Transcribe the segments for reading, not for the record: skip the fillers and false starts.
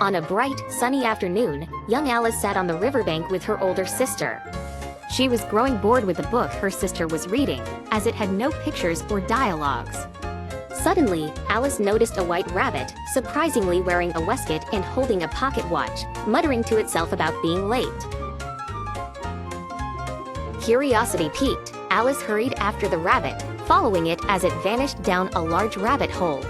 On a bright, sunny afternoon, young Alice sat on the riverbank with her older sister. She was growing bored with the book her sister was reading, as it had no pictures or dialogues. Suddenly, Alice noticed a white rabbit, surprisingly wearing a waistcoat and holding a pocket watch, muttering to itself about being late. Curiosity piqued, Alice hurried after the rabbit, following it as it vanished down a large rabbit hole.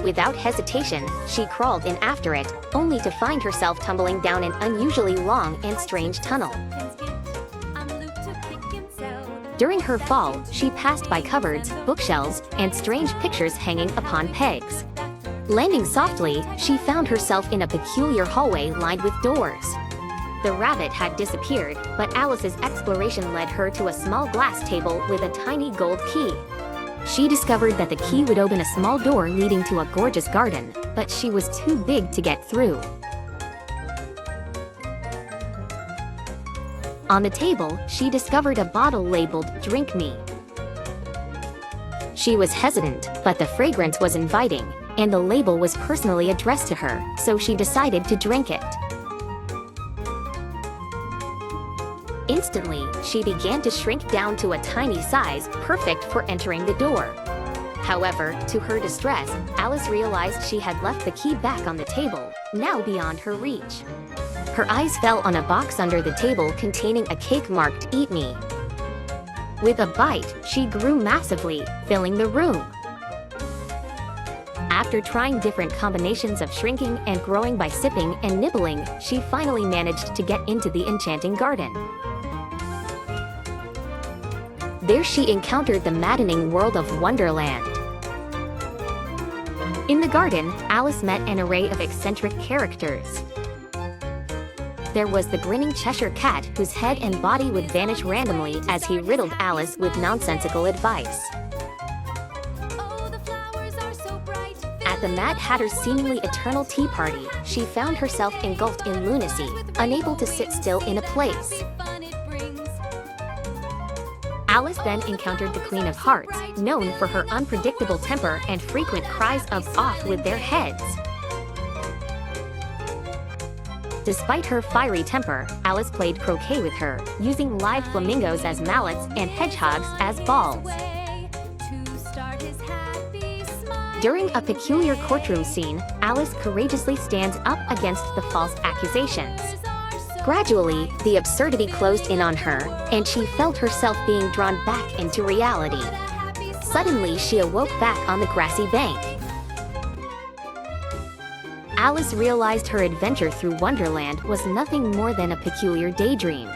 Without hesitation, she crawled in after it, only to find herself tumbling down an unusually long and strange tunnel. During her fall, she passed by cupboards, bookshelves, and strange pictures hanging upon pegs. Landing softly, she found herself in a peculiar hallway lined with doors. The rabbit had disappeared, but Alice's exploration led her to a small glass table with a tiny gold key. She discovered that the key would open a small door leading to a gorgeous garden, but she was too big to get through. On the table, she discovered a bottle labeled "Drink Me." She was hesitant, but the fragrance was inviting, and the label was personally addressed to her, so she decided to drink it. Instantly, she began to shrink down to a tiny size, perfect for entering the door. However, to her distress, Alice realized she had left the key back on the table, now beyond her reach. Her eyes fell on a box under the table containing a cake marked "Eat Me." With a bite, she grew massively, filling the room. After trying different combinations of shrinking and growing by sipping and nibbling, she finally managed to get into the enchanting garden. There she encountered the maddening world of Wonderland. In the garden, Alice met an array of eccentric characters. There was the grinning Cheshire Cat whose head and body would vanish randomly as he riddled Alice with nonsensical advice. At the Mad Hatter's seemingly eternal tea party, she found herself engulfed in lunacy, unable to sit still in a place. Alice then encountered the Queen of Hearts, known for her unpredictable temper and frequent cries of "off with their heads." Despite her fiery temper, Alice played croquet with her, using live flamingos as mallets and hedgehogs as balls. During a peculiar courtroom scene, Alice courageously stands up against the false accusations. Gradually, the absurdity closed in on her, and she felt herself being drawn back into reality. Suddenly, she awoke back on the grassy bank. Alice realized her adventure through Wonderland was nothing more than a peculiar daydream.